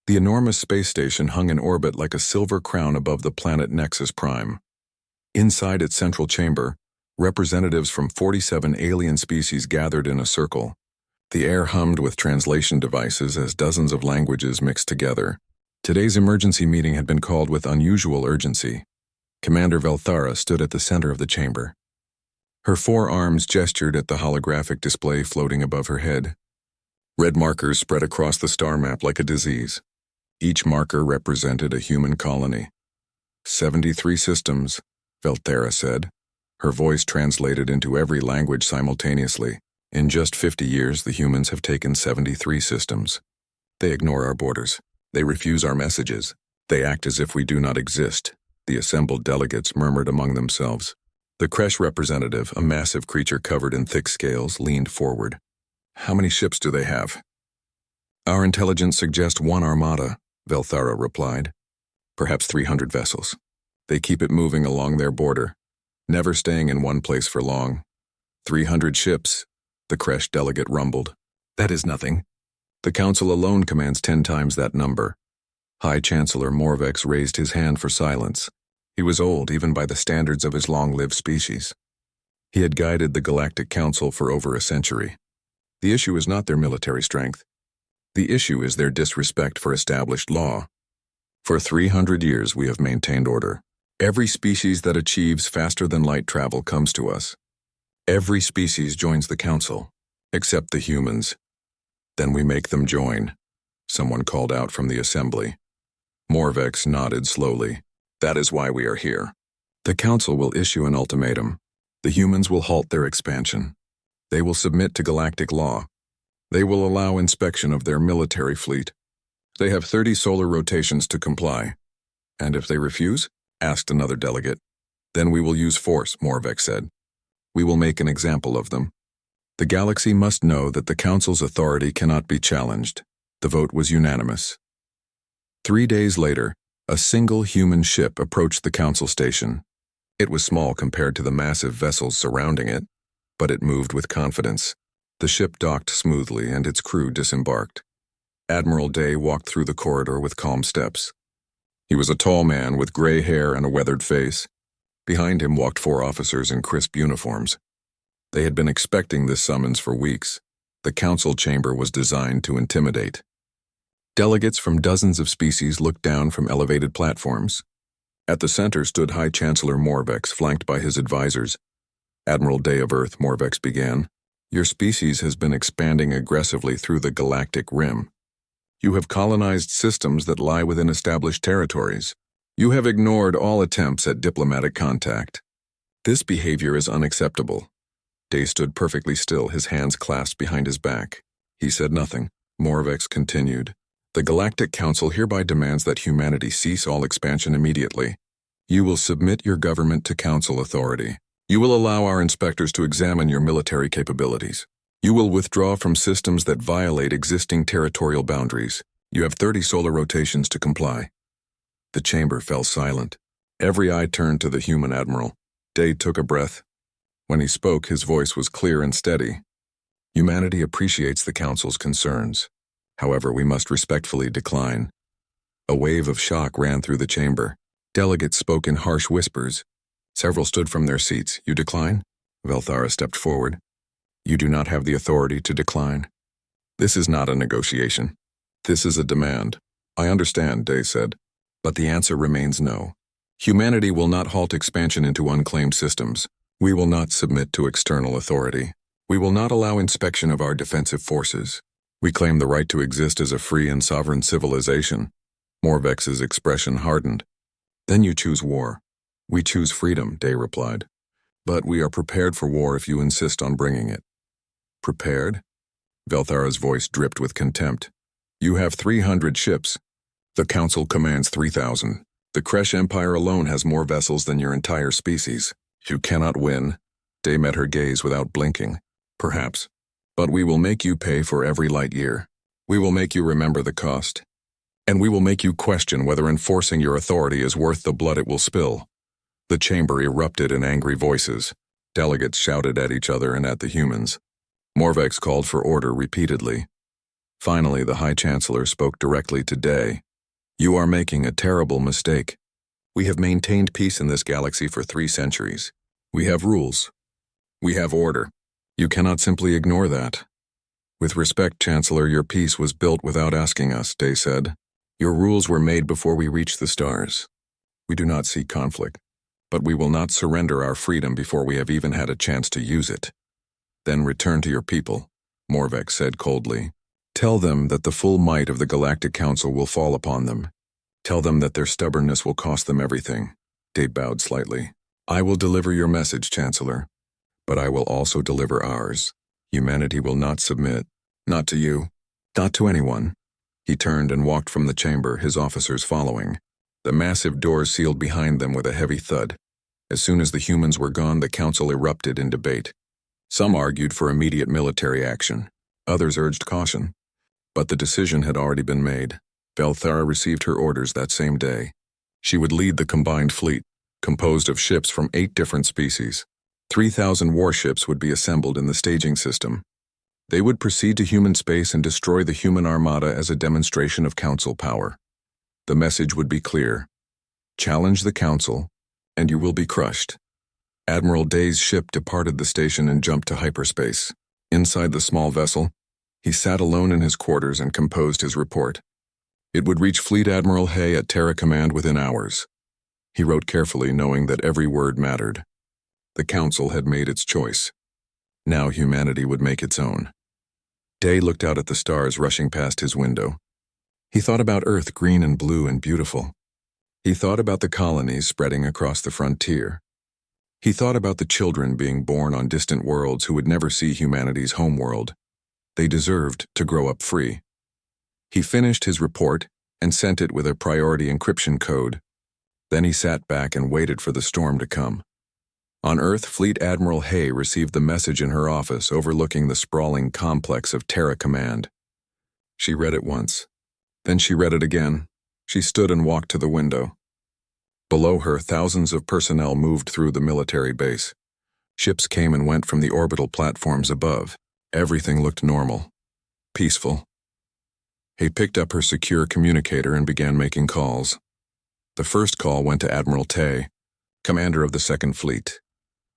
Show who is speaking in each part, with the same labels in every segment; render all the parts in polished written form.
Speaker 1: The enormous space station hung in orbit like a silver crown above the planet Nexus Prime. Inside its central chamber, representatives from 47 alien species gathered in a circle. The air hummed with translation devices as dozens of languages mixed together. Today's emergency meeting had been called with unusual urgency. Commander Velthara stood at the center of the chamber. Her 4 arms gestured at the holographic display floating above her head. Red markers spread across the star map like a disease. Each marker represented a human colony. 73 systems, Velthara said. Her voice translated into every language simultaneously. In just 50 years, the humans have taken 73 systems. They ignore our borders. They refuse our messages. They act as if we do not exist, the assembled delegates murmured among themselves. The Kresh representative, a massive creature covered in thick scales, leaned forward. How many ships do they have? Our intelligence suggests 1 armada, Velthara replied. Perhaps 300 vessels. They keep it moving along their border, never staying in one place for long. 300 ships, the Kresh delegate rumbled. That is nothing. The Council alone commands 10 times that number. High Chancellor Morvex raised his hand for silence. He was old even by the standards of his long-lived species. He had guided the Galactic Council for over a century. The issue is not their military strength. The issue is their disrespect for established law. For 300 years we have maintained order. Every species that achieves faster than light travel comes to us. Every species joins the Council, except the humans. Then we make them join, someone called out from the assembly. Morvex nodded slowly. That is why we are here. The Council will issue an ultimatum. The humans will halt their expansion. They will submit to galactic law. They will allow inspection of their military fleet. They have 30 solar rotations to comply. And if they refuse? Asked another delegate. Then we will use force, Morvex said. We will make an example of them. The galaxy must know that the Council's authority cannot be challenged. The vote was unanimous. 3 days later, a single human ship approached the Council station. It was small compared to the massive vessels surrounding it, but it moved with confidence. The ship docked smoothly and its crew disembarked. Admiral Day walked through the corridor with calm steps. He was a tall man with gray hair and a weathered face. Behind him walked 4 officers in crisp uniforms. They had been expecting this summons for weeks. The Council chamber was designed to intimidate. Delegates from dozens of species looked down from elevated platforms. At the center stood High Chancellor Morvex, flanked by his advisors. Admiral Day of Earth, Morvex began. Your species has been expanding aggressively through the galactic rim. You have colonized systems that lie within established territories. You have ignored all attempts at diplomatic contact. This behavior is unacceptable. Day stood perfectly still, his hands clasped behind his back. He said nothing. Morvex continued. The Galactic Council hereby demands that humanity cease all expansion immediately. You will submit your government to Council authority. You will allow our inspectors to examine your military capabilities. You will withdraw from systems that violate existing territorial boundaries. You have 30 solar rotations to comply. The chamber fell silent. Every eye turned to the human admiral. Day took a breath. When he spoke, his voice was clear and steady. Humanity appreciates the Council's concerns. However, we must respectfully decline. A wave of shock ran through the chamber. Delegates spoke in harsh whispers. Several stood from their seats. You decline? Velthara stepped forward. You do not have the authority to decline. This is not a negotiation. This is a demand. I understand, Day said. But the answer remains no. Humanity will not halt expansion into unclaimed systems. We will not submit to external authority. We will not allow inspection of our defensive forces. We claim the right to exist as a free and sovereign civilization. Morvex's expression hardened. Then you choose war. We choose freedom, Day replied. But we are prepared for war if you insist on bringing it. Prepared? Velthara's voice dripped with contempt. You have 300 ships. The Council commands 3,000. The Kresh Empire alone has more vessels than your entire species. You cannot win. Day met her gaze without blinking. Perhaps. But we will make you pay for every light year. We will make you remember the cost. And we will make you question whether enforcing your authority is worth the blood it will spill. The chamber erupted in angry voices. Delegates shouted at each other and at the humans. Morvex called for order repeatedly. Finally, the High Chancellor spoke directly to Day. You are making a terrible mistake. We have maintained peace in this galaxy for 3 centuries. We have rules. We have order. You cannot simply ignore that. With respect, Chancellor, your peace was built without asking us, Day said. Your rules were made before we reached the stars. We do not seek conflict, but we will not surrender our freedom before we have even had a chance to use it. Then return to your people, Morvex said coldly. Tell them that the full might of the Galactic Council will fall upon them. Tell them that their stubbornness will cost them everything. Day bowed slightly. I will deliver your message, Chancellor, but I will also deliver ours. Humanity will not submit. Not to you. Not to anyone. He turned and walked from the chamber, his officers following. The massive doors sealed behind them with a heavy thud. As soon as the humans were gone, the council erupted in debate. Some argued for immediate military action. Others urged caution. But the decision had already been made. Velthara received her orders that same day. She would lead the combined fleet, composed of ships from 8 different species. 3,000 warships would be assembled in the staging system. They would proceed to human space and destroy the human armada as a demonstration of council power. The message would be clear. Challenge the council, and you will be crushed. Admiral Day's ship departed the station and jumped to hyperspace. Inside the small vessel, he sat alone in his quarters and composed his report. It would reach Fleet Admiral Hay at Terra Command within hours. He wrote carefully, knowing that every word mattered. The council had made its choice. Now humanity would make its own. Day looked out at the stars rushing past his window. He thought about Earth, green and blue and beautiful. He thought about the colonies spreading across the frontier. He thought about the children being born on distant worlds who would never see humanity's homeworld. They deserved to grow up free. He finished his report and sent it with a priority encryption code. Then he sat back and waited for the storm to come. On Earth, Fleet Admiral Hay received the message in her office overlooking the sprawling complex of Terra Command. She read it once. Then she read it again. She stood and walked to the window. Below her, thousands of personnel moved through the military base. Ships came and went from the orbital platforms above. Everything looked normal, peaceful. Hay picked up her secure communicator and began making calls. The first call went to Admiral Tay, commander of the 2nd Fleet.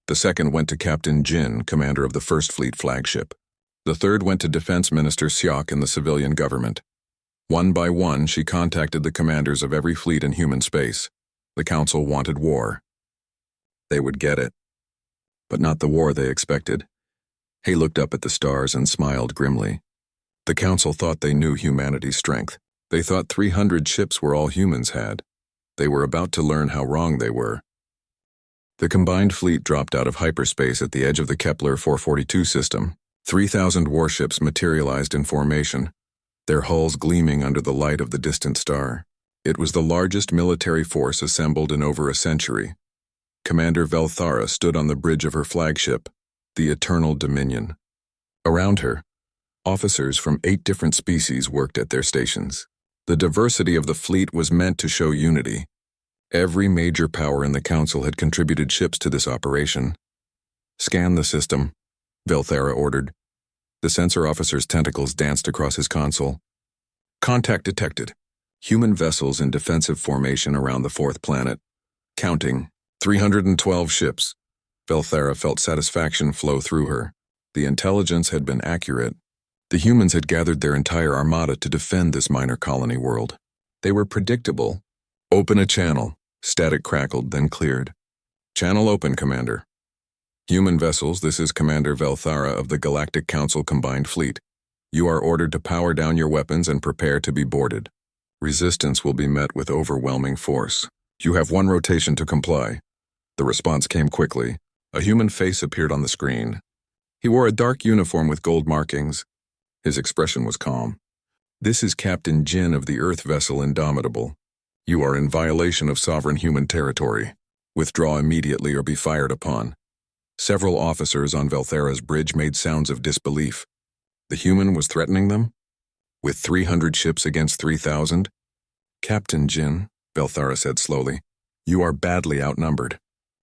Speaker 1: The second went to Captain Jin, commander of the 1st Fleet flagship. The third went to Defense Minister Siok in the civilian government. One by one, she contacted the commanders of every fleet in human space. The council wanted war. They would get it. But not the war they expected. Hay looked up at the stars and smiled grimly. The council thought they knew humanity's strength. They thought 300 ships were all humans had. They were about to learn how wrong they were. The combined fleet dropped out of hyperspace at the edge of the Kepler 442 system. 3,000 warships materialized in formation, their hulls gleaming under the light of the distant star. It was the largest military force assembled in over a century. Commander Velthara stood on the bridge of her flagship, the Eternal Dominion. Around her, officers from 8 different species worked at their stations. The diversity of the fleet was meant to show unity. Every major power in the council had contributed ships to this operation. Scan the system, Velthara ordered. The sensor officer's tentacles danced across his console. Contact detected. Human vessels in defensive formation around the 4th planet. Counting. 312 ships. Velthara felt satisfaction flow through her. The intelligence had been accurate. The humans had gathered their entire armada to defend this minor colony world. They were predictable. Open a channel. Static crackled, then cleared. Channel open, Commander. Human vessels, this is Commander Velthara of the Galactic Council Combined Fleet. You are ordered to power down your weapons and prepare to be boarded. Resistance will be met with overwhelming force. You have 1 rotation to comply. The response came quickly. A human face appeared on the screen. He wore a dark uniform with gold markings. His expression was calm. This is Captain Jin of the Earth vessel Indomitable. You are in violation of sovereign human territory. Withdraw immediately or be fired upon. Several officers on Velthara's bridge made sounds of disbelief. The human was threatening them? With 300 ships against 3,000? Captain Jin, Velthara said slowly, you are badly outnumbered.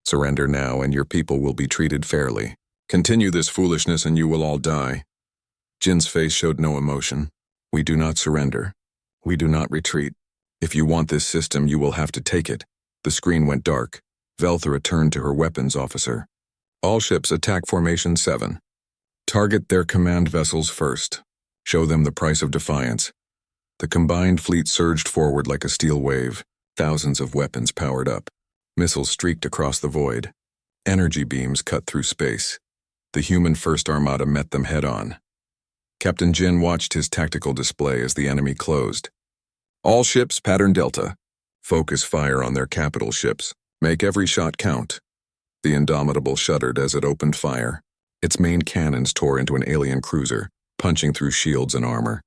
Speaker 1: Surrender now and your people will be treated fairly. Continue this foolishness and you will all die. Jin's face showed no emotion. We do not surrender. We do not retreat. If you want this system, you will have to take it. The screen went dark. Velthera turned to her weapons officer. All ships attack Formation 7. Target their command vessels first. Show them the price of defiance. The combined fleet surged forward like a steel wave. Thousands of weapons powered up. Missiles streaked across the void. Energy beams cut through space. The human First Armada met them head-on. Captain Jin watched his tactical display as the enemy closed. All ships, pattern Delta. Focus fire on their capital ships. Make every shot count. The Indomitable shuddered as it opened fire. Its main cannons tore into an alien cruiser, punching through shields and armor.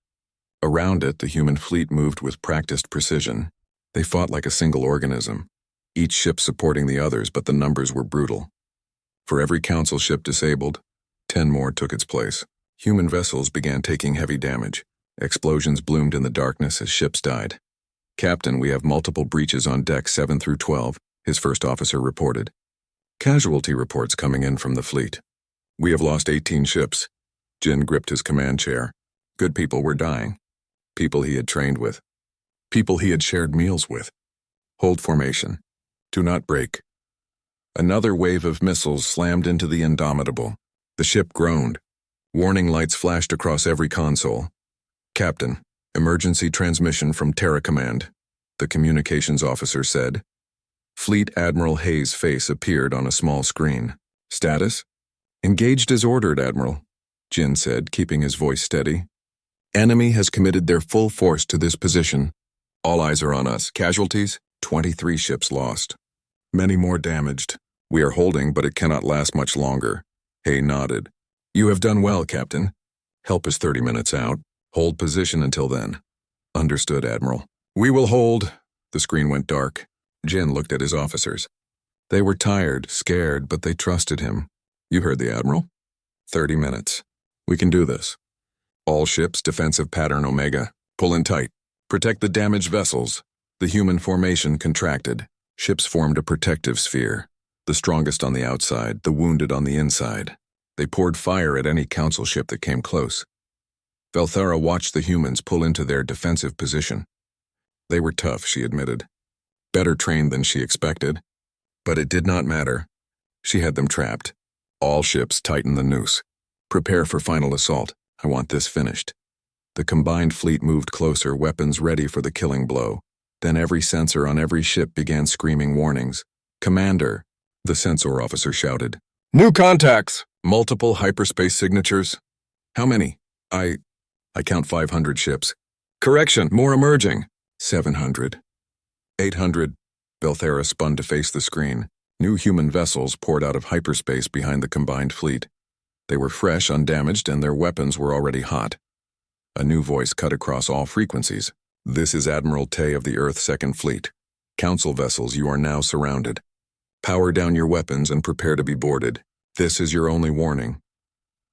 Speaker 1: Around it, the human fleet moved with practiced precision. They fought like a single organism, each ship supporting the others, but the numbers were brutal. For every council ship disabled, 10 more took its place. Human vessels began taking heavy damage. Explosions bloomed in the darkness as ships died. Captain, we have multiple breaches on deck 7 through 12, his first officer reported. Casualty reports coming in from the fleet. We have lost 18 ships. Jin gripped his command chair. Good people were dying. People he had trained with. People he had shared meals with. Hold formation. Do not break. Another wave of missiles slammed into the Indomitable. The ship groaned. Warning lights flashed across every console. Captain, emergency transmission from Terra Command, the communications officer said. Fleet Admiral Hayes' face appeared on a small screen. Status? Engaged as ordered, Admiral, Jin said, keeping his voice steady. Enemy has committed their full force to this position. All eyes are on us. Casualties? 23 ships lost. Many more damaged. We are holding, but it cannot last much longer. Hay nodded. You have done well, Captain. Help is 30 minutes out. Hold position until then. Understood, Admiral. We will hold. The screen went dark. Jin looked at his officers. They were tired, scared, but they trusted him. You heard the Admiral? 30 minutes. We can do this. All ships, defensive pattern Omega. Pull in tight. Protect the damaged vessels. The human formation contracted. Ships formed a protective sphere. The strongest on the outside, the wounded on the inside. They poured fire at any council ship that came close. Velthera watched the humans pull into their defensive position. They were tough, she admitted. Better trained than she expected. But it did not matter. She had them trapped. All ships tighten the noose. Prepare for final assault. I want this finished. The combined fleet moved closer, weapons ready for the killing blow. Then every sensor on every ship began screaming warnings. Commander, the sensor officer shouted. New contacts! Multiple hyperspace signatures. How many? I count 500 ships. Correction, more emerging. 700. 800. Velthera spun to face the screen. New human vessels poured out of hyperspace behind the combined fleet. They were fresh, undamaged, and their weapons were already hot. A new voice cut across all frequencies. This is Admiral Tay of the Earth's Second Fleet. Council vessels, you are now surrounded. Power down your weapons and prepare to be boarded. This is your only warning.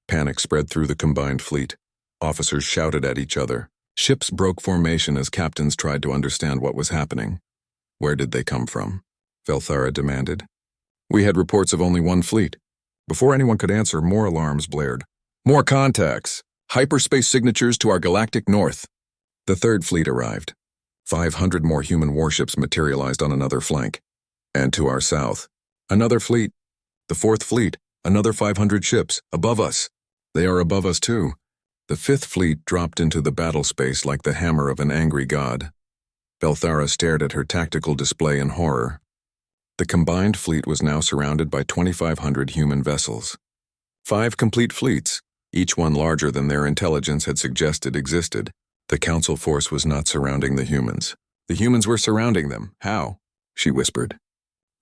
Speaker 1: Panic spread through the combined fleet. Officers shouted at each other. Ships broke formation as captains tried to understand what was happening. Where did they come from? Velthera demanded. We had reports of only one fleet. Before anyone could answer, more alarms blared. More contacts! Hyperspace signatures to our galactic north. The third fleet arrived. 500 more human warships materialized on another flank. And to our south, another fleet. The fourth fleet, another 500 ships, above us. They are above us too. The fifth fleet dropped into the battle space like the hammer of an angry god. Velthera stared at her tactical display in horror. The combined fleet was now surrounded by 2,500 human vessels. 5 complete fleets, each one larger than their intelligence had suggested existed. The council force was not surrounding the humans. The humans were surrounding them. How? She whispered.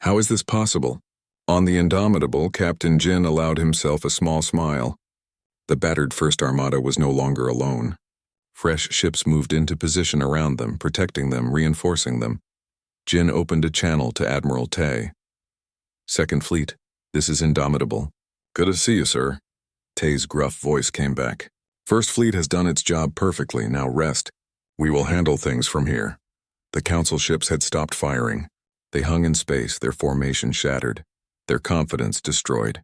Speaker 1: How is this possible? On the Indomitable, Captain Jin allowed himself a small smile. The battered First Armada was no longer alone. Fresh ships moved into position around them, protecting them, reinforcing them. Jin opened a channel to Admiral Tay. Second Fleet, this is Indomitable. Good to see you, sir. Tay's gruff voice came back. First Fleet has done its job perfectly, now rest. We will handle things from here. The council ships had stopped firing. They hung in space, their formation shattered, their confidence destroyed.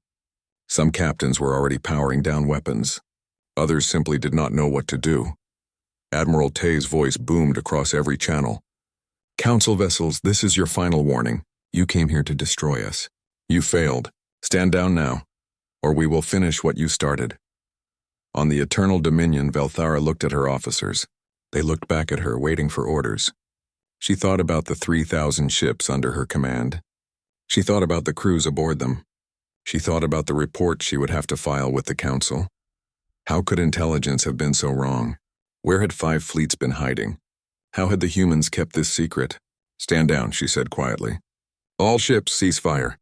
Speaker 1: Some captains were already powering down weapons. Others simply did not know what to do. Admiral Tay's voice boomed across every channel. Council vessels, this is your final warning. You came here to destroy us. You failed. Stand down now, or we will finish what you started. On the Eternal Dominion, Velthara looked at her officers. They looked back at her, waiting for orders. She thought about the 3,000 ships under her command. She thought about the crews aboard them. She thought about the report she would have to file with the Council. How could intelligence have been so wrong? Where had 5 fleets been hiding? How had the humans kept this secret? Stand down, she said quietly. All ships cease fire.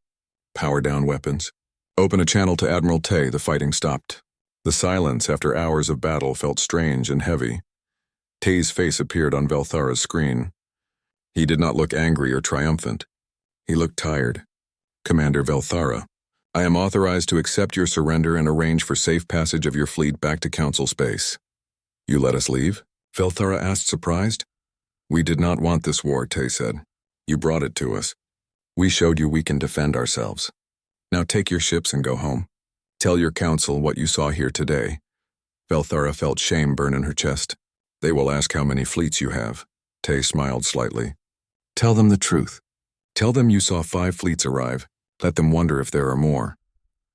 Speaker 1: Power down weapons. Open a channel to Admiral Tay. The fighting stopped. The silence after hours of battle felt strange and heavy. Tay's face appeared on Velthara's screen. He did not look angry or triumphant. He looked tired. Commander Velthara, I am authorized to accept your surrender and arrange for safe passage of your fleet back to Council space. You let us leave? Velthara asked, surprised. We did not want this war, Tay said. You brought it to us. We showed you we can defend ourselves. Now take your ships and go home. Tell your council what you saw here today. Velthara felt shame burn in her chest. They will ask how many fleets you have. Tay smiled slightly. Tell them the truth. Tell them you saw 5 fleets arrive. Let them wonder if there are more.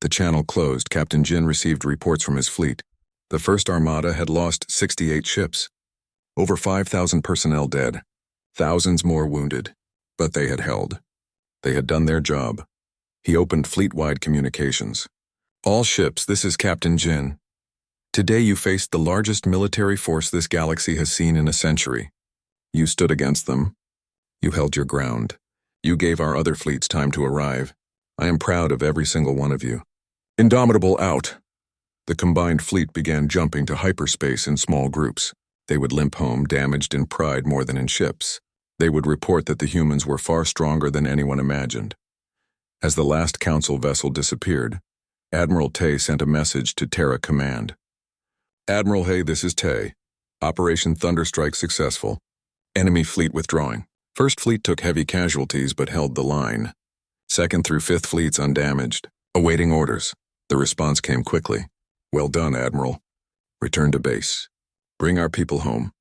Speaker 1: The channel closed. Captain Jin received reports from his fleet. The first Armada had lost 68 ships. Over 5,000 personnel dead. Thousands more wounded. But they had held. They had done their job. He opened fleet-wide communications. All ships, this is Captain Jin. Today you faced the largest military force this galaxy has seen in a century. You stood against them. You held your ground. You gave our other fleets time to arrive. I am proud of every single one of you. Indomitable out. The combined fleet began jumping to hyperspace in small groups. They would limp home, damaged in pride more than in ships. They would report that the humans were far stronger than anyone imagined. As the last Council vessel disappeared, Admiral Tay sent a message to Terra Command. Admiral Hay, this is Tay. Operation Thunderstrike successful. Enemy fleet withdrawing. First Fleet took heavy casualties but held the line. Second through 5th Fleets undamaged, awaiting orders. The response came quickly. Well done, Admiral. Return to base. Bring our people home.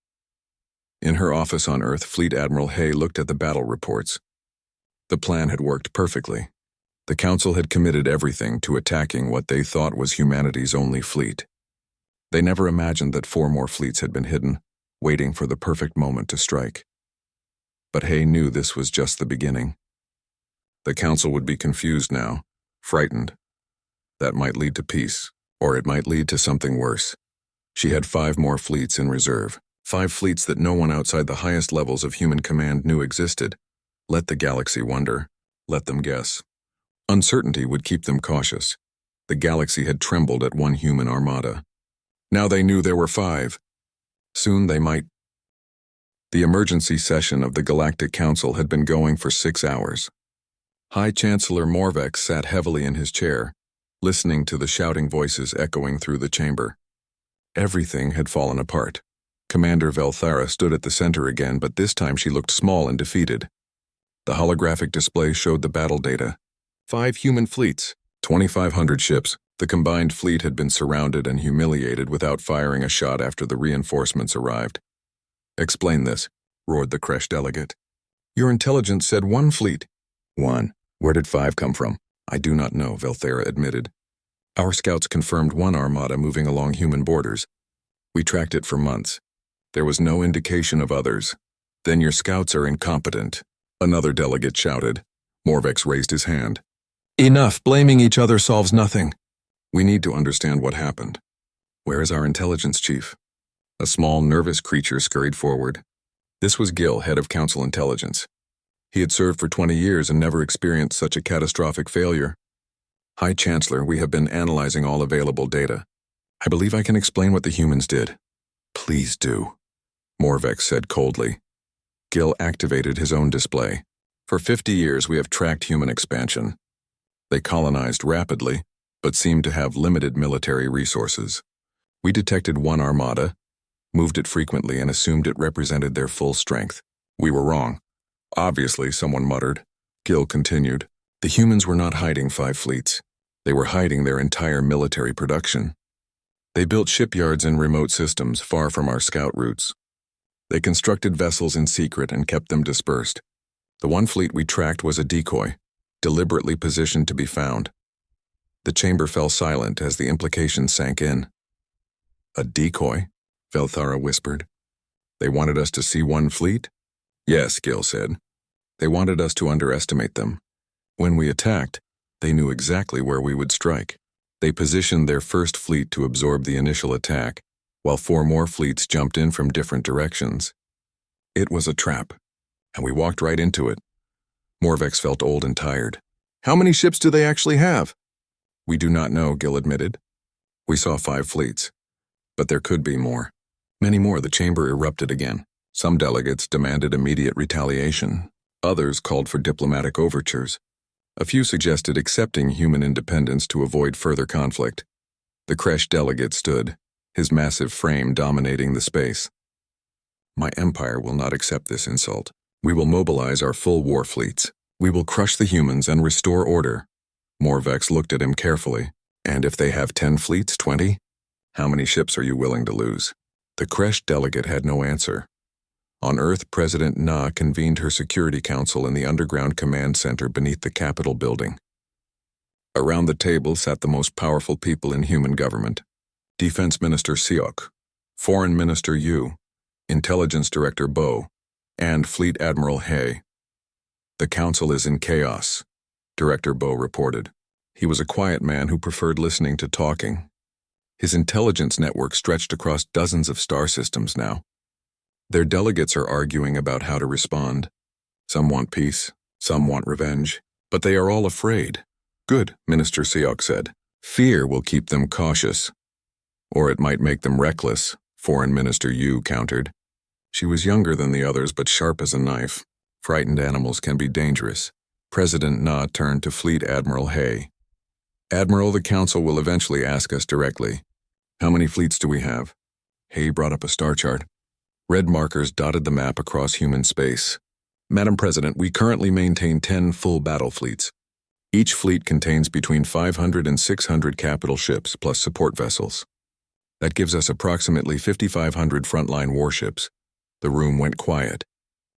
Speaker 1: In her office on Earth, Fleet Admiral Hay looked at the battle reports. The plan had worked perfectly. The Council had committed everything to attacking what they thought was humanity's only fleet. They never imagined that 4 more fleets had been hidden, waiting for the perfect moment to strike. But Hay knew this was just the beginning. The Council would be confused now, frightened. That might lead to peace, or it might lead to something worse. She had 5 more fleets in reserve, 5 fleets that no one outside the highest levels of human command knew existed. Let the galaxy wonder. Let them guess. Uncertainty would keep them cautious. The galaxy had trembled at 1 human armada. Now they knew there were 5. Soon they might. The emergency session of the Galactic Council had been going for 6 hours. High Chancellor Morvex sat heavily in his chair, listening to the shouting voices echoing through the chamber. Everything had fallen apart. Commander Velthara stood at the center again, but this time she looked small and defeated. The holographic display showed the battle data. 5 human fleets, 2,500 ships. The combined fleet had been surrounded and humiliated without firing a shot after the reinforcements arrived. Explain this, roared the Kresh delegate. Your intelligence said 1 fleet. 1. Where did 5 come from? I do not know, Velthara admitted. Our scouts confirmed 1 armada moving along human borders. We tracked it for months. There was no indication of others. Then your scouts are incompetent, another delegate shouted. Morvex raised his hand. Enough, blaming each other solves nothing. We need to understand what happened. Where is our intelligence chief? A small, nervous creature scurried forward. This was Gil, head of Council Intelligence. He had served for 20 years and never experienced such a catastrophic failure. High Chancellor, we have been analyzing all available data. I believe I can explain what the humans did. Please do, Morvex said coldly. Gil activated his own display. For 50 years we have tracked human expansion. They colonized rapidly, but seemed to have limited military resources. We detected 1 armada, moved it frequently and assumed it represented their full strength. We were wrong. Obviously, someone muttered. Gil continued. The humans were not hiding 5 fleets. They were hiding their entire military production. They built shipyards in remote systems far from our scout routes. They constructed vessels in secret and kept them dispersed. The one fleet we tracked was a decoy, deliberately positioned to be found. The chamber fell silent as the implications sank in. A decoy? Velthara whispered. They wanted us to see one fleet? Yes, Gil said. They wanted us to underestimate them. When we attacked, they knew exactly where we would strike. They positioned their first fleet to absorb the initial attack, while 4 more fleets jumped in from different directions. It was a trap, and we walked right into it. Morvex felt old and tired. How many ships do they actually have? We do not know, Gil admitted. We saw 5 fleets, but there could be more. Many more. The chamber erupted again. Some delegates demanded immediate retaliation. Others called for diplomatic overtures. A few suggested accepting human independence to avoid further conflict. The Kresh delegate stood, his massive frame dominating the space. My empire will not accept this insult. We will mobilize our full war fleets. We will crush the humans and restore order. Morvex looked at him carefully. And if they have 10 fleets, 20? How many ships are you willing to lose? The Kresh delegate had no answer. On Earth, President Na convened her Security Council in the underground command center beneath the Capitol building. Around the table sat the most powerful people in human government. Defense Minister Siok, Foreign Minister Yu, Intelligence Director Bo, and Fleet Admiral He. The council is in chaos, Director Bo reported. He was a quiet man who preferred listening to talking. His intelligence network stretched across dozens of star systems now. Their delegates are arguing about how to respond. Some want peace, some want revenge, but they are all afraid. Good, Minister Siok said. Fear will keep them cautious. Or it might make them reckless, Foreign Minister Yu countered. She was younger than the others but sharp as a knife. Frightened animals can be dangerous. President Na turned to Fleet Admiral He. Admiral, the Council will eventually ask us directly. How many fleets do we have? He brought up a star chart. Red markers dotted the map across human space. Madam President, we currently maintain 10 full battle fleets. Each fleet contains between 500 and 600 capital ships plus support vessels. That gives us approximately 5,500 frontline warships. The room went quiet.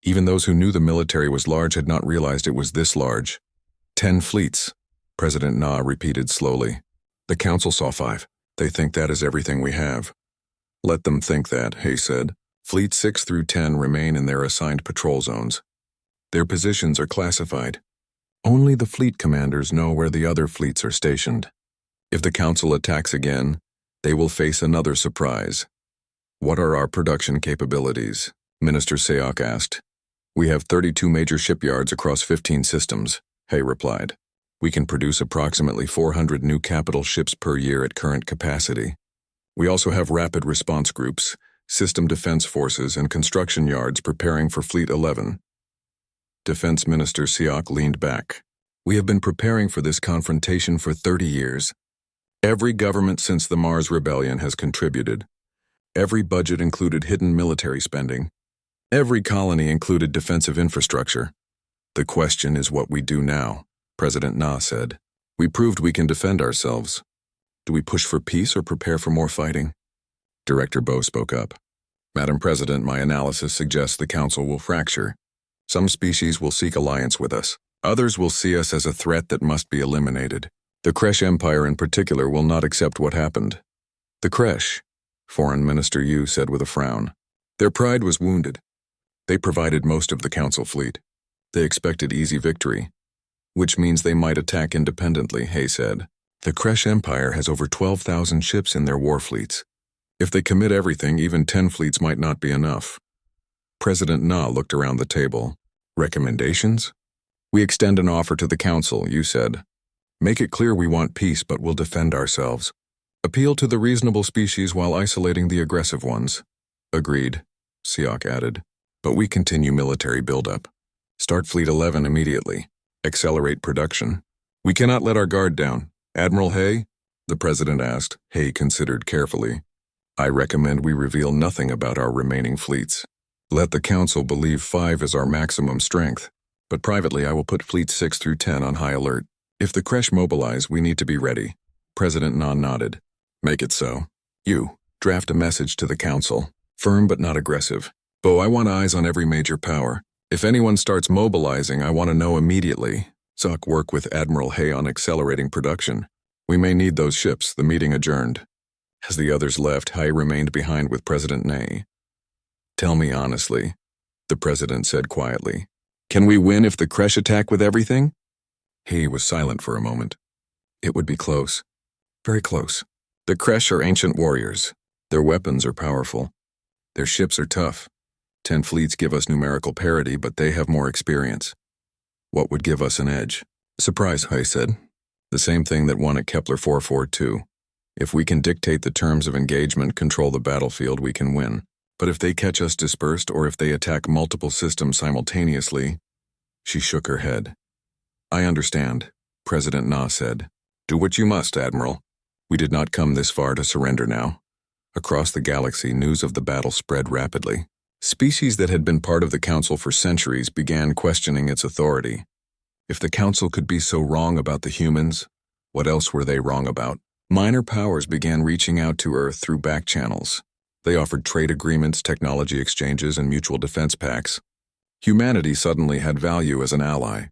Speaker 1: Even those who knew the military was large had not realized it was this large. 10 fleets, President Na repeated slowly. The Council saw 5. They think that is everything we have. Let them think that, He said. Fleets 6 through 10 remain in their assigned patrol zones. Their positions are classified. Only the fleet commanders know where the other fleets are stationed. If the Council attacks again, they will face another surprise. What are our production capabilities? Minister Seok asked. We have 32 major shipyards across 15 systems, He replied. We can produce approximately 400 new capital ships per year at current capacity. We also have rapid response groups, system defense forces, and construction yards preparing for Fleet 11. Defense Minister Seok leaned back. We have been preparing for this confrontation for 30 years. Every government since the Mars Rebellion has contributed. Every budget included hidden military spending. Every colony included defensive infrastructure. The question is what we do now, President Na said. We proved we can defend ourselves. Do we push for peace or prepare for more fighting? Director Bo spoke up. Madam President, my analysis suggests the Council will fracture. Some species will seek alliance with us. Others will see us as a threat that must be eliminated. The Kresh Empire in particular will not accept what happened. The Kresh, Foreign Minister Yu said with a frown. Their pride was wounded. They provided most of the Council fleet. They expected easy victory, which means they might attack independently, He said. The Kresh Empire has over 12,000 ships in their war fleets. If they commit everything, even 10 fleets might not be enough. President Na looked around the table. Recommendations? We extend an offer to the Council, Yu said. Make it clear we want peace but will defend ourselves. Appeal to the reasonable species while isolating the aggressive ones. Agreed, Siok added. But we continue military buildup. Start Fleet 11 immediately. Accelerate production. We cannot let our guard down. Admiral He? The President asked. He considered carefully. I recommend we reveal nothing about our remaining fleets. Let the Council believe 5 is our maximum strength. But privately I will put Fleets 6 through 10 on high alert. If the Kresh mobilize, we need to be ready. President Na nodded. Make it so. You, draft a message to the Council. Firm but not aggressive. Bo, I want eyes on every major power. If anyone starts mobilizing, I want to know immediately. Zuck, work with Admiral Hay on accelerating production. We may need those ships. The meeting adjourned. As the others left, Hay remained behind with President Ney. Tell me honestly, the president said quietly. Can we win if the Kresh attack with everything? Hay was silent for a moment. It would be close. Very close. The Kresh are ancient warriors. Their weapons are powerful. Their ships are tough. 10 fleets give us numerical parity, but they have more experience. What would give us an edge? Surprise, Hay said. The same thing that won at Kepler 442. If we can dictate the terms of engagement, control the battlefield, we can win. But if they catch us dispersed or if they attack multiple systems simultaneously, she shook her head. I understand, President Na said. Do what you must, Admiral. We did not come this far to surrender now. Across the galaxy, news of the battle spread rapidly. Species that had been part of the Council for centuries began questioning its authority. If the Council could be so wrong about the humans, what else were they wrong about? Minor powers began reaching out to Earth through back channels. They offered trade agreements, technology exchanges, and mutual defense pacts. Humanity suddenly had value as an ally.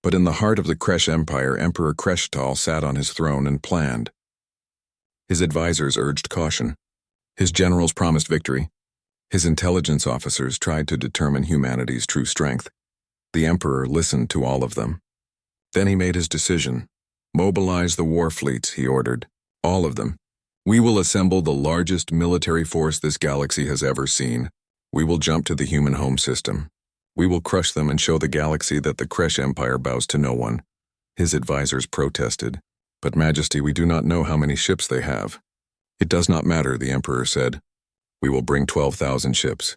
Speaker 1: But in the heart of the Kresh Empire, Emperor Kreshtal sat on his throne and planned. His advisors urged caution. His generals promised victory. His intelligence officers tried to determine humanity's true strength. The Emperor listened to all of them. Then he made his decision. Mobilize the war fleets, he ordered. All of them. We will assemble the largest military force this galaxy has ever seen. We will jump to the human home system. We will crush them and show the galaxy that the Kresh Empire bows to no one. His advisors protested. But Majesty, we do not know how many ships they have. It does not matter, the Emperor said. We will bring 12,000 ships.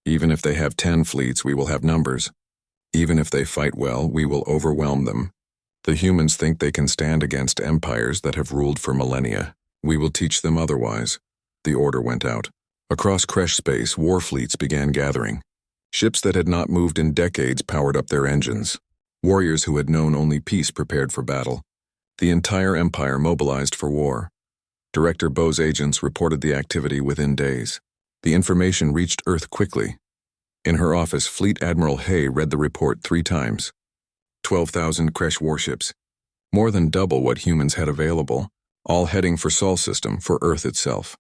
Speaker 1: Even if they have 10 fleets, we will have numbers. Even if they fight well, we will overwhelm them. The humans think they can stand against empires that have ruled for millennia. We will teach them otherwise. The order went out. Across Kresh space, war fleets began gathering. Ships that had not moved in decades powered up their engines. Warriors who had known only peace prepared for battle. The entire empire mobilized for war. Director Bo's agents reported the activity within days. The information reached Earth quickly. In her office, Fleet Admiral Hay read the report 3 times. 12,000 Kresh warships. More than double what humans had available, all heading for Sol system, for Earth itself.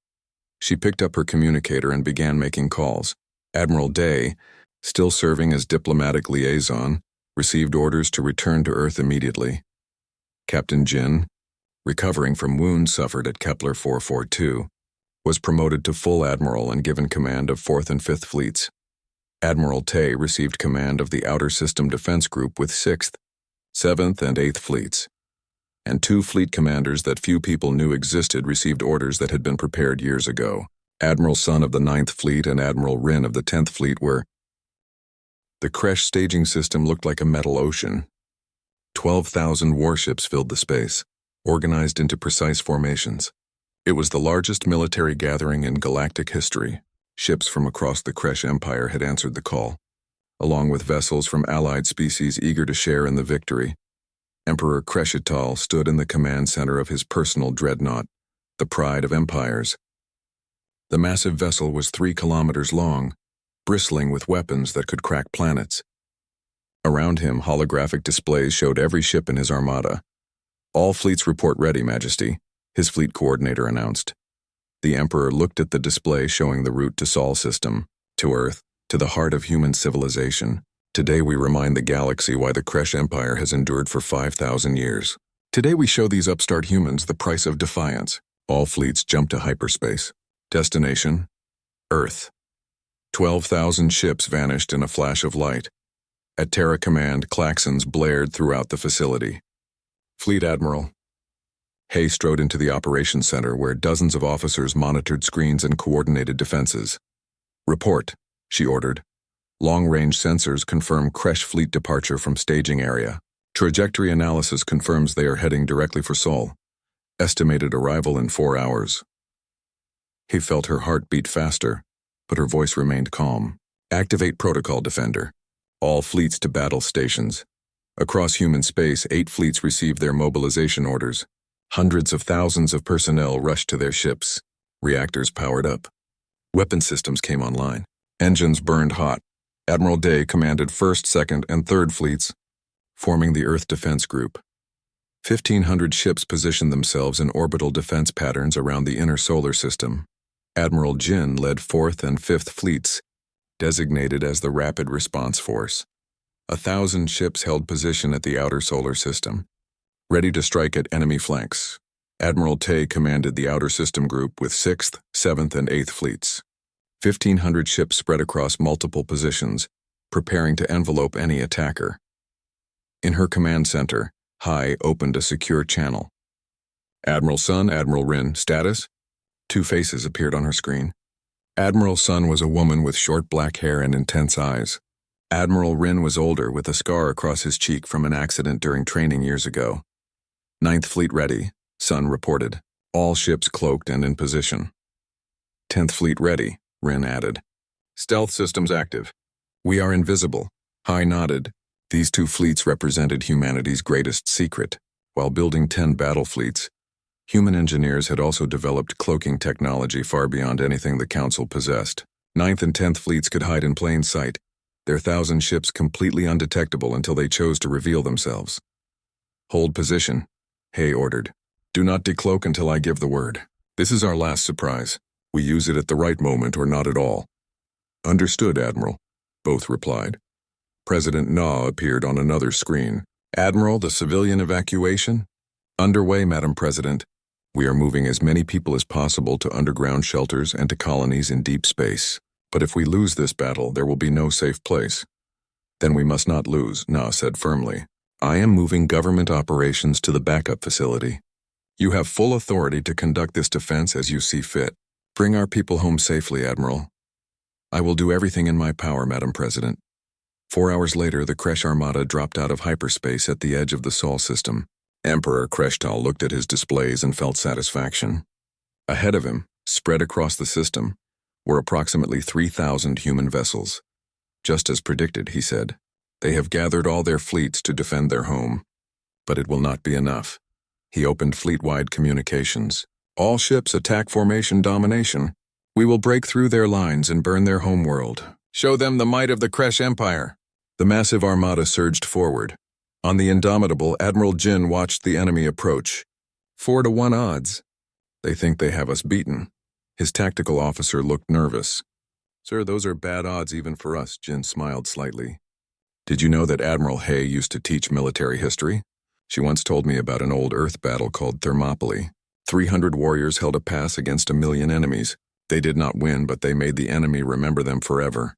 Speaker 1: She picked up her communicator and began making calls. Admiral Day, still serving as diplomatic liaison, received orders to return to Earth immediately. Captain Jin, recovering from wounds suffered at Kepler 442, was promoted to full admiral and given command of 4th and 5th fleets. Admiral Tay received command of the Outer System Defense Group with 6th, 7th, and 8th fleets. And 2 fleet commanders that few people knew existed received orders that had been prepared years ago. Admiral Sun of the 9th Fleet and Admiral Rin of the 10th Fleet were. The Kresh staging system looked like a metal ocean. 12,000 warships filled the space, organized into precise formations. It was the largest military gathering in galactic history. Ships from across the Kresh Empire had answered the call, along with vessels from allied species eager to share in the victory. Emperor Kreshital stood in the command center of his personal dreadnought, the pride of empires. The massive vessel was 3 kilometers long, bristling with weapons that could crack planets. Around him, holographic displays showed every ship in his armada. All fleets report ready, Majesty, his fleet coordinator announced. The Emperor looked at the display showing the route to Sol system, to Earth, to the heart of human civilization. Today we remind the galaxy why the Kresh Empire has endured for 5,000 years. Today we show these upstart humans the price of defiance. All fleets jump to hyperspace. Destination: Earth. 12,000 ships vanished in a flash of light. At Terra Command, klaxons blared throughout the facility. Fleet Admiral Hay strode into the operations center where dozens of officers monitored screens and coordinated defenses. Report, she ordered. Long-range sensors confirm Kresh fleet departure from staging area. Trajectory analysis confirms they are heading directly for Sol. Estimated arrival in 4 hours. He felt her heart beat faster, but her voice remained calm. Activate Protocol Defender. All fleets to battle stations. Across human space, 8 fleets received their mobilization orders. Hundreds of thousands of personnel rushed to their ships. Reactors powered up. Weapon systems came online. Engines burned hot. Admiral Day commanded 1st, 2nd, and 3rd Fleets, forming the Earth Defense Group. 1,500 ships positioned themselves in orbital defense patterns around the inner solar system. Admiral Jin led 4th and 5th Fleets, designated as the Rapid Response Force. 1,000 ships held position at the outer solar system, ready to strike at enemy flanks. Admiral Tay commanded the outer system group with 6th, 7th, and 8th Fleets. 1,500 ships spread across multiple positions, preparing to envelope any attacker. In her command center, Hai opened a secure channel. Admiral Sun, Admiral Rin, status? 2 faces appeared on her screen. Admiral Sun was a woman with short black hair and intense eyes. Admiral Rin was older, with a scar across his cheek from an accident during training years ago. 9th Fleet ready, Sun reported. All ships cloaked and in position. 10th Fleet ready, Rin added. Stealth systems active. We are invisible, Hai nodded. These 2 fleets represented humanity's greatest secret. While building 10 battle fleets, human engineers had also developed cloaking technology far beyond anything the Council possessed. 9th and 10th Fleets could hide in plain sight, their 1,000 ships completely undetectable until they chose to reveal themselves. Hold position, Hay ordered. Do not decloak until I give the word. This is our last surprise. We use it at the right moment or not at all. Understood, Admiral, both replied. President Na appeared on another screen. Admiral, the civilian evacuation? Underway, Madam President. We are moving as many people as possible to underground shelters and to colonies in deep space. But if we lose this battle, there will be no safe place. Then we must not lose, Na said firmly. I am moving government operations to the backup facility. You have full authority to conduct this defense as you see fit. Bring our people home safely, Admiral. I will do everything in my power, Madam President. 4 hours later, the Kresh Armada dropped out of hyperspace at the edge of the Sol system. Emperor Kreshtal looked at his displays and felt satisfaction. Ahead of him, spread across the system, were approximately 3,000 human vessels. Just as predicted, he said. They have gathered all their fleets to defend their home. But it will not be enough. He opened fleet-wide communications. All ships attack formation domination. We will break through their lines and burn their homeworld. Show them the might of the Kresh Empire. The massive armada surged forward. On the Indomitable, Admiral Jin watched the enemy approach. 4-to-1 odds. They think they have us beaten. His tactical officer looked nervous. Sir, those are bad odds even for us, Jin smiled slightly. Did you know that Admiral Hay used to teach military history? She once told me about an old Earth battle called Thermopylae. 300 warriors held a pass against 1,000,000 enemies. They did not win, but they made the enemy remember them forever.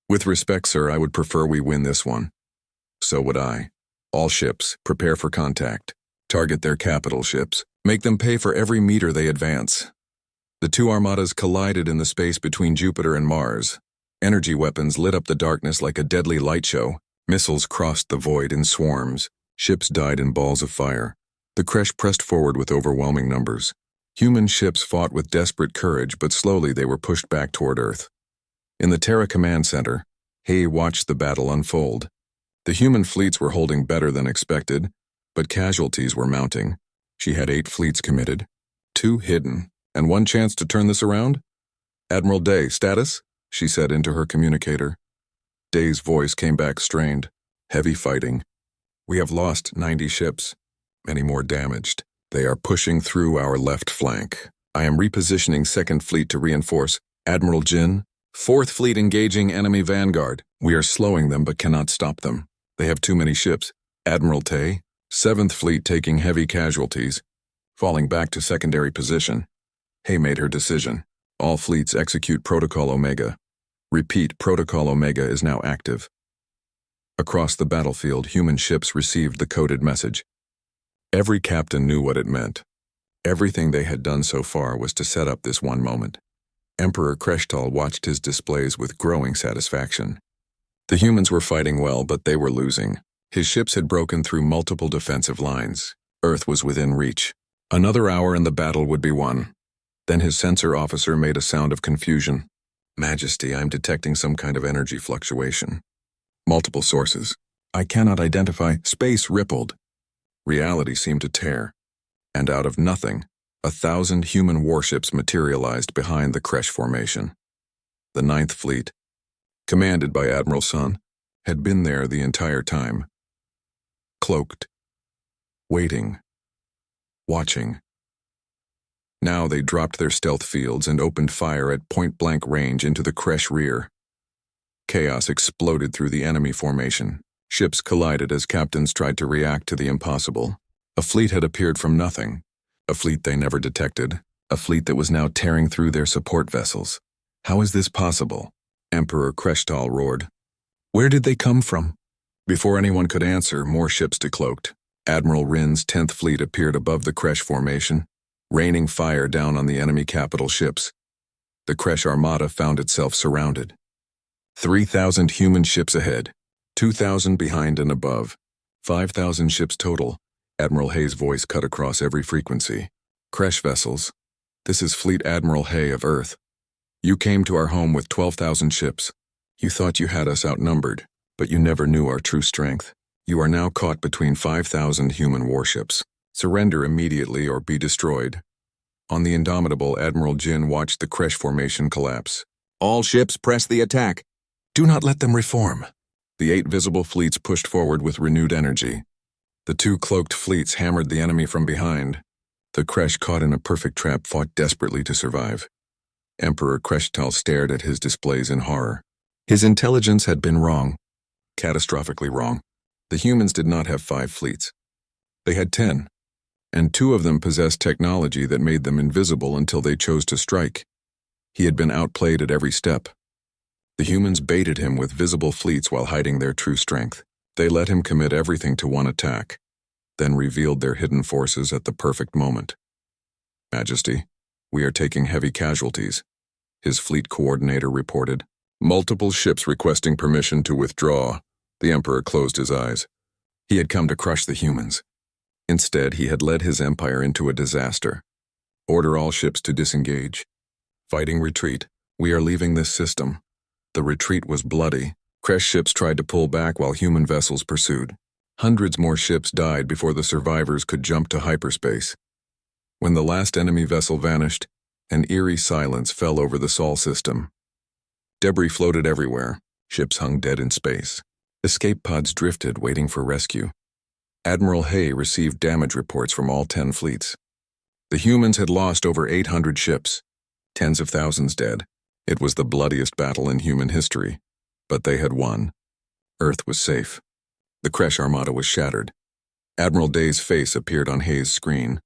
Speaker 1: With respect, sir, I would prefer we win this one. So would I. All ships, prepare for contact. Target their capital ships. Make them pay for every meter they advance. The 2 armadas collided in the space between Jupiter and Mars. Energy weapons lit up the darkness like a deadly light show. Missiles crossed the void in swarms. Ships died in balls of fire. The Kresh pressed forward with overwhelming numbers. Human ships fought with desperate courage, but slowly they were pushed back toward Earth. In the Terra Command Center, Hay watched the battle unfold. The human fleets were holding better than expected, but casualties were mounting. She had 8 fleets committed, 2 hidden, and 1 chance to turn this around? Admiral Day, status? She said into her communicator. Day's voice came back strained. Heavy fighting. We have lost 90 ships. Many more damaged. They are pushing through our left flank. I am repositioning 2nd Fleet to reinforce. Admiral Jin, 4th Fleet engaging enemy vanguard. We are slowing them but cannot stop them. They have too many ships. Admiral Tay, 7th Fleet taking heavy casualties, falling back to secondary position. Hay made her decision. All fleets execute Protocol Omega. Repeat, Protocol Omega is now active. Across the battlefield, human ships received the coded message. Every captain knew what it meant. Everything they had done so far was to set up this one moment. Emperor Kreshtal watched his displays with growing satisfaction. The humans were fighting well, but they were losing. His ships had broken through multiple defensive lines. Earth was within reach. Another hour and the battle would be won. Then his sensor officer made a sound of confusion. Majesty, I'm detecting some kind of energy fluctuation. Multiple sources. I cannot identify. Space rippled. Reality seemed to tear. And out of nothing, 1,000 human warships materialized behind the Kresh formation. The 9th Fleet, commanded by Admiral Sun, had been there the entire time. Cloaked. Waiting. Watching. Now they dropped their stealth fields and opened fire at point-blank range into the Kresh rear. Chaos exploded through the enemy formation. Ships collided as captains tried to react to the impossible. A fleet had appeared from nothing. A fleet they never detected. A fleet that was now tearing through their support vessels. How is this possible? Emperor Kreshtal roared. Where did they come from? Before anyone could answer, more ships decloaked. Admiral Rin's 10th Fleet appeared above the Kresh formation, raining fire down on the enemy capital ships. The Kresh Armada found itself surrounded. 3,000 human ships ahead, 2,000 behind and above, 5,000 ships total. Admiral Hay's voice cut across every frequency. Kresh vessels. This is Fleet Admiral Hay of Earth. You came to our home with 12,000 ships. You thought you had us outnumbered, but you never knew our true strength. You are now caught between 5,000 human warships. Surrender immediately or be destroyed. On the indomitable, Admiral Jin watched the Kresh formation collapse. All ships press the attack. Do not let them reform. The 8 visible fleets pushed forward with renewed energy. The 2 cloaked fleets hammered the enemy from behind. The Kresh, caught in a perfect trap, fought desperately to survive. Emperor Kreshtal stared at his displays in horror. His intelligence had been wrong. Catastrophically wrong. The humans did not have 5 fleets. They had 10, and 2 of them possessed technology that made them invisible until they chose to strike. He had been outplayed at every step. The humans baited him with visible fleets while hiding their true strength. They let him commit everything to one attack, then revealed their hidden forces at the perfect moment. Majesty, we are taking heavy casualties, his fleet coordinator reported. Multiple ships requesting permission to withdraw. The Emperor closed his eyes. He had come to crush the humans. Instead, he had led his empire into a disaster. Order all ships to disengage. Fighting retreat. We are leaving this system. The retreat was bloody. Kresh ships tried to pull back while human vessels pursued. Hundreds more ships died before the survivors could jump to hyperspace. When the last enemy vessel vanished, an eerie silence fell over the Sol system. Debris floated everywhere. Ships hung dead in space. Escape pods drifted, waiting for rescue. Admiral Hay received damage reports from all 10 fleets. The humans had lost over 800 ships, tens of thousands dead. It was the bloodiest battle in human history, but they had won. Earth was safe. The Kresh Armada was shattered. Admiral Day's face appeared on Hay's screen.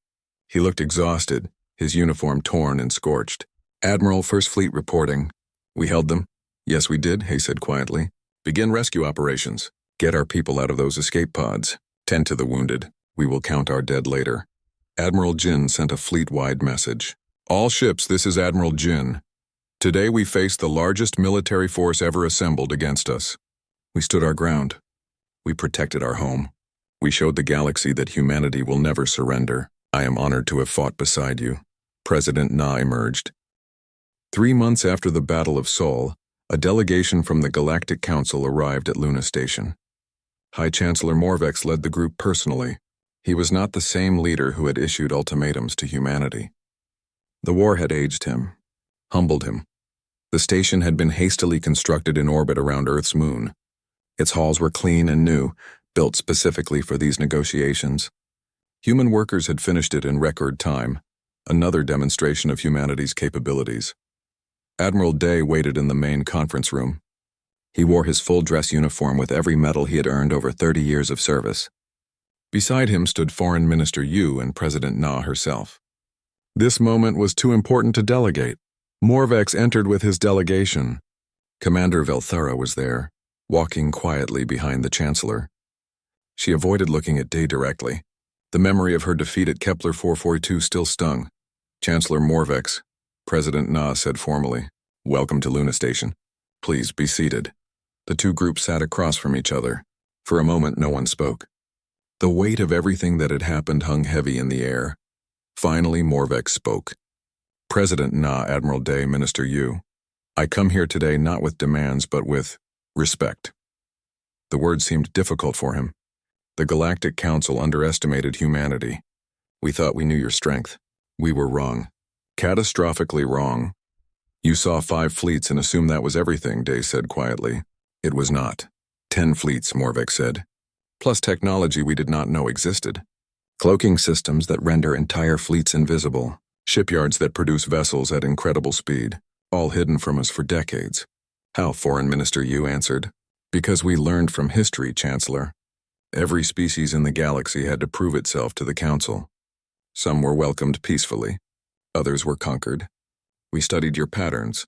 Speaker 1: He looked exhausted, his uniform torn and scorched. Admiral, First Fleet reporting. We held them. Yes, we did, Hay said quietly. Begin rescue operations. Get our people out of those escape pods. Tend to the wounded. We will count our dead later. Admiral Jin sent a fleet-wide message. All ships, this is Admiral Jin. Today we face the largest military force ever assembled against us. We stood our ground. We protected our home. We showed the galaxy that humanity will never surrender. I am honored to have fought beside you. President Na emerged. 3 months after the Battle of Sol, a delegation from the Galactic Council arrived at Luna Station. High Chancellor Morvex led the group personally. He was not the same leader who had issued ultimatums to humanity. The war had aged him, humbled him. The station had been hastily constructed in orbit around Earth's moon. Its halls were clean and new, built specifically for these negotiations. Human workers had finished it in record time, another demonstration of humanity's capabilities. Admiral Day waited in the main conference room. He wore his full-dress uniform with every medal he had earned over 30 years of service. Beside him stood Foreign Minister Yu and President Na herself. This moment was too important to delegate. Morvex entered with his delegation. Commander Velthara was there, walking quietly behind the Chancellor. She avoided looking at Day directly. The memory of her defeat at Kepler 442 still stung. Chancellor Morvex, President Na said formally, "Welcome to Luna Station. Please be seated." The two groups sat across from each other. For a moment, no one spoke. The weight of everything that had happened hung heavy in the air. Finally, Morvex spoke. President Na, Admiral Day, Minister Yu. I come here today not with demands, but with respect. The word seemed difficult for him. The Galactic Council underestimated humanity. We thought we knew your strength. We were wrong. Catastrophically wrong. You saw 5 fleets and assumed that was everything, Day said quietly. It was not. 10 fleets, Morvex said. Plus technology we did not know existed. Cloaking systems that render entire fleets invisible. Shipyards that produce vessels at incredible speed. All hidden from us for decades. How, Foreign Minister Yu answered. Because we learned from history, Chancellor. Every species in the galaxy had to prove itself to the Council. Some were welcomed peacefully. Others were conquered. We studied your patterns.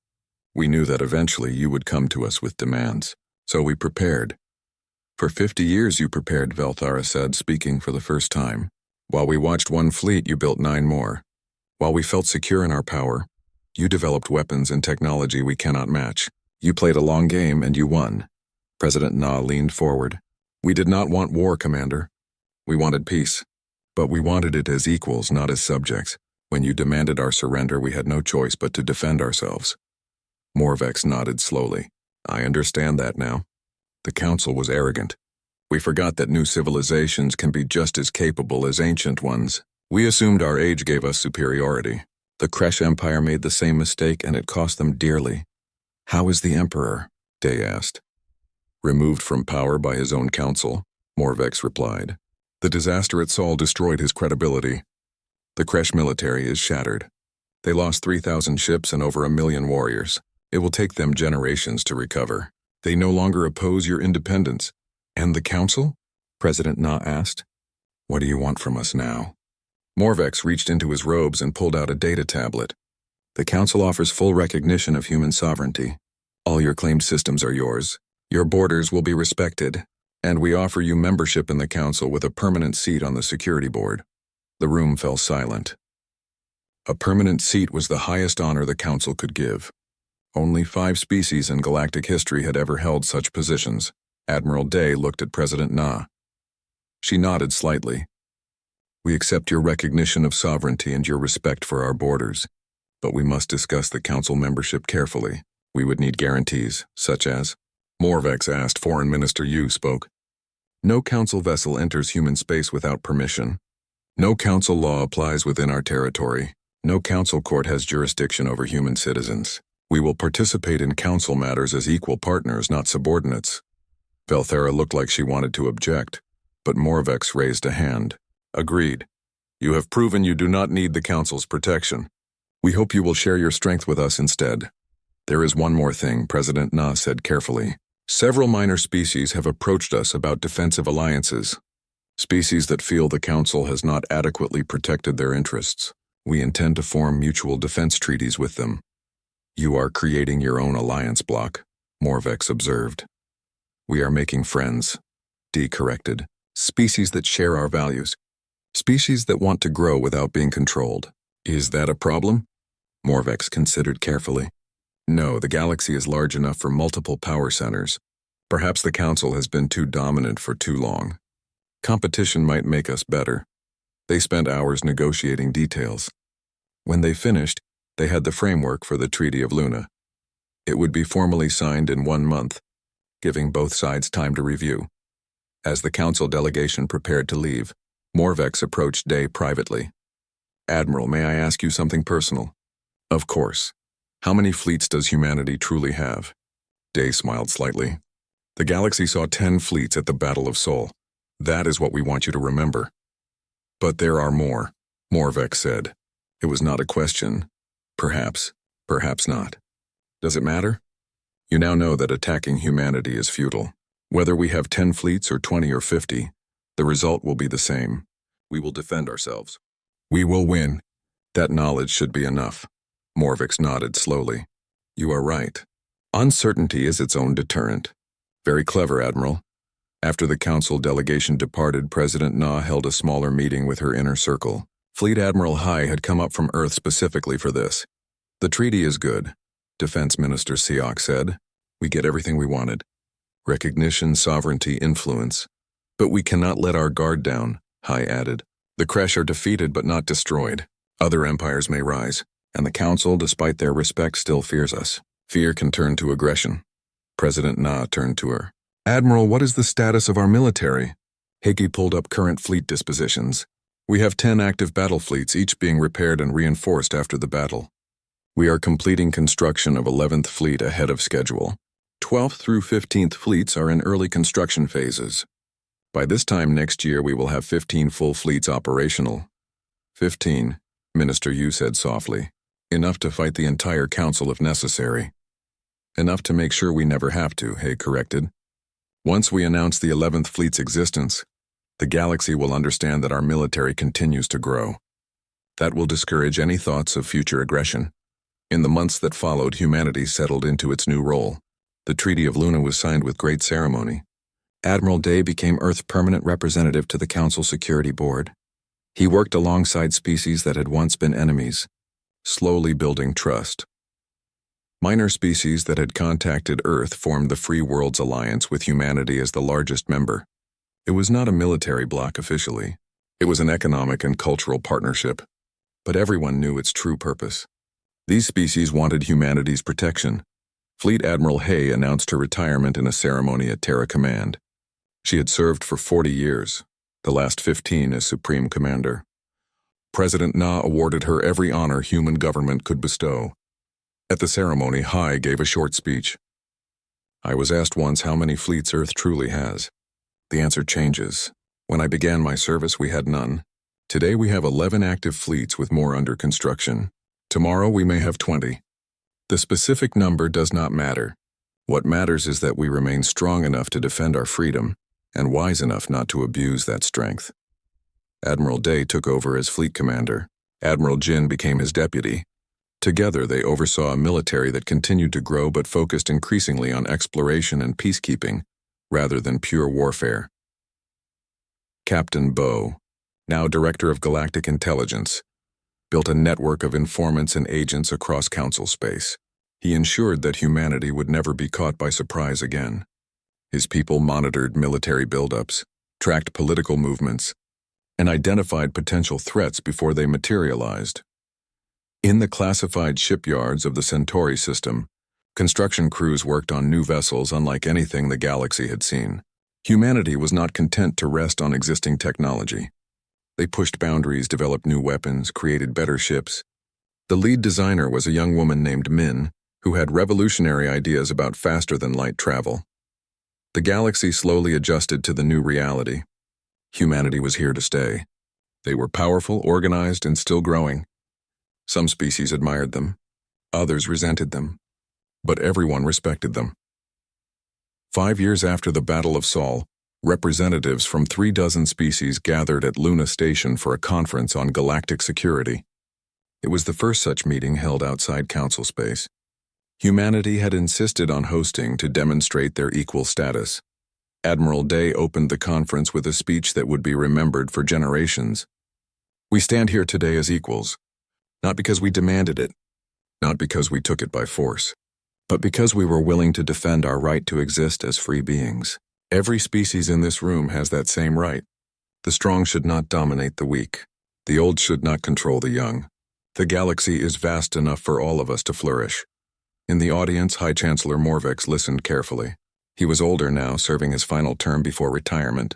Speaker 1: We knew that eventually you would come to us with demands. So we prepared. For 50 years you prepared, Velthara said, speaking for the first time. While we watched 1 fleet, you built 9 more. While we felt secure in our power, you developed weapons and technology we cannot match. You played a long game and you won. President Na leaned forward. We did not want war, Commander. We wanted peace. But we wanted it as equals, not as subjects. When you demanded our surrender, we had no choice but to defend ourselves. Morvex nodded slowly. I understand that now. The Council was arrogant. We forgot that new civilizations can be just as capable as ancient ones. We assumed our age gave us superiority. The Kresh Empire made the same mistake and it cost them dearly. How is the Emperor? Day asked. Removed from power by his own council, Morvex replied. The disaster at Sol destroyed his credibility. The Kresh military is shattered. They lost 3,000 ships and over 1 million warriors. It will take them generations to recover. They no longer oppose your independence. And the Council? President Na asked. What do you want from us now? Morvex reached into his robes and pulled out a data tablet. The Council offers full recognition of human sovereignty. All your claimed systems are yours. Your borders will be respected. And we offer you membership in the Council with a permanent seat on the Security Board. The room fell silent. A permanent seat was the highest honor the Council could give. Only 5 species in galactic history had ever held such positions. Admiral Day looked at President Na. She nodded slightly. We accept your recognition of sovereignty and your respect for our borders. But we must discuss the Council membership carefully. We would need guarantees, such as... Morvex asked. Foreign Minister Yu spoke. No Council vessel enters human space without permission. No Council law applies within our territory. No Council court has jurisdiction over human citizens. We will participate in Council matters as equal partners, not subordinates. Velthara looked like she wanted to object, but Morvex raised a hand. Agreed. You have proven you do not need the Council's protection. We hope you will share your strength with us instead. There is one more thing, President Na said carefully. Several minor species have approached us about defensive alliances. Species that feel the Council has not adequately protected their interests. We intend to form mutual defense treaties with them. You are creating your own alliance bloc, Morvex observed. We are making friends, Dee corrected. Species that share our values. Species that want to grow without being controlled. Is that a problem? Morvex considered carefully. No, the galaxy is large enough for multiple power centers. Perhaps the Council has been too dominant for too long. Competition might make us better. They spent hours negotiating details. When they finished, they had the framework for the Treaty of Luna. It would be formally signed in 1 month, giving both sides time to review. As the Council delegation prepared to leave, Morvex approached Day privately. Admiral, may I ask you something personal? Of course. How many fleets does humanity truly have? Day smiled slightly. The galaxy saw 10 fleets at the Battle of Sol. That is what we want you to remember. But there are more, Morvex said. It was not a question. Perhaps, perhaps not. Does it matter? You now know that attacking humanity is futile. Whether we have 10 fleets or 20 or 50, the result will be the same. We will defend ourselves. We will win. That knowledge should be enough. Morvex nodded slowly. You are right. Uncertainty is its own deterrent. Very clever, Admiral. After the Council delegation departed, President Na held a smaller meeting with her inner circle. Fleet Admiral Hai had come up from Earth specifically for this. The treaty is good, Defense Minister Siok said. We get everything we wanted. Recognition, sovereignty, influence. But we cannot let our guard down, Hai added. The Kresh are defeated but not destroyed. Other empires may rise, and the Council, despite their respect, still fears us. Fear can turn to aggression. President Na turned to her. Admiral, what is the status of our military? Higgy pulled up current fleet dispositions. We have 10 active battle fleets, each being repaired and reinforced after the battle. We are completing construction of 11th Fleet ahead of schedule. 12th through 15th Fleets are in early construction phases. By this time next year we will have 15 full fleets operational. 15, Minister Yu said softly. Enough to fight the entire council if necessary. Enough to make sure we never have to, Hay corrected. Once we announce the 11th Fleet's existence, the galaxy will understand that our military continues to grow. That will discourage any thoughts of future aggression. In the months that followed, humanity settled into its new role. The Treaty of Luna was signed with great ceremony. Admiral Day became Earth's permanent representative to the Council Security Board. He worked alongside species that had once been enemies, slowly building trust. Minor species that had contacted Earth formed the Free Worlds Alliance with humanity as the largest member. It was not a military bloc officially. It was an economic and cultural partnership. But everyone knew its true purpose. These species wanted humanity's protection. Fleet Admiral Hay announced her retirement in a ceremony at Terra Command. She had served for 40 years, the last 15 as Supreme Commander. President Na awarded her every honor human government could bestow. At the ceremony, Hay gave a short speech. I was asked once how many fleets Earth truly has. The answer changes. When I began my service, we had none. Today we have 11 active fleets with more under construction. Tomorrow we may have 20. The specific number does not matter. What matters is that we remain strong enough to defend our freedom and wise enough not to abuse that strength. Admiral Day took over as fleet commander. Admiral Jin became his deputy. Together they oversaw a military that continued to grow but focused increasingly on exploration and peacekeeping rather than pure warfare. Captain Bo, now Director of Galactic Intelligence, built a network of informants and agents across Council space. He ensured that humanity would never be caught by surprise again. His people monitored military buildups, tracked political movements, and identified potential threats before they materialized. In the classified shipyards of the Centauri system, construction crews worked on new vessels unlike anything the galaxy had seen. Humanity was not content to rest on existing technology. They pushed boundaries, developed new weapons, created better ships. The lead designer was a young woman named Min, who had revolutionary ideas about faster-than-light travel. The galaxy slowly adjusted to the new reality. Humanity was here to stay. They were powerful, organized, and still growing. Some species admired them. Others resented them. But everyone respected them. 5 years after the Battle of Sol, representatives from 36 species gathered at Luna Station for a conference on galactic security. It was the first such meeting held outside Council space. Humanity had insisted on hosting to demonstrate their equal status. Admiral Day opened the conference with a speech that would be remembered for generations. We stand here today as equals, not because we demanded it, not because we took it by force, but because we were willing to defend our right to exist as free beings. Every species in this room has that same right. The strong should not dominate the weak. The old should not control the young. The galaxy is vast enough for all of us to flourish. In the audience, High Chancellor Morvex listened carefully. He was older now, serving his final term before retirement.